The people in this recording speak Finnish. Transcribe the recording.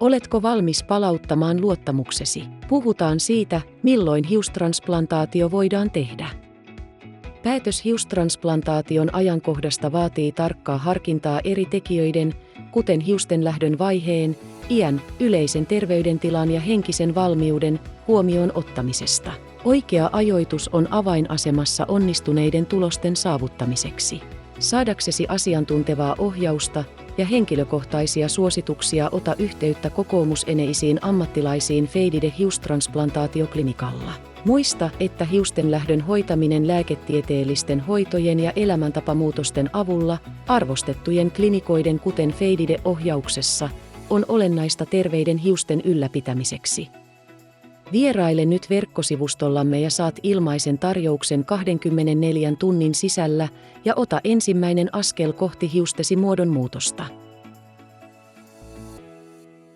Oletko valmis palauttamaan luottamuksesi? Puhutaan siitä, milloin hiustransplantaatio voidaan tehdä. Päätös hiustransplantaation ajankohdasta vaatii tarkkaa harkintaa eri tekijöiden, kuten hiustenlähdön vaiheen, iän, yleisen terveydentilan ja henkisen valmiuden huomioon ottamisesta. Oikea ajoitus on avainasemassa onnistuneiden tulosten saavuttamiseksi. Saadaksesi asiantuntevaa ohjausta ja henkilökohtaisia suosituksia ota yhteyttä kokoomuseneisiin ammattilaisiin Feidide hiustransplantaatioklinikalla. Muista, että hiustenlähdön hoitaminen lääketieteellisten hoitojen ja elämäntapamuutosten avulla arvostettujen klinikoiden kuten Feidide-ohjauksessa on olennaista terveiden hiusten ylläpitämiseksi. Vieraile nyt verkkosivustollamme ja saat ilmaisen tarjouksen 24 tunnin sisällä ja ota ensimmäinen askel kohti hiustesi muodonmuutosta.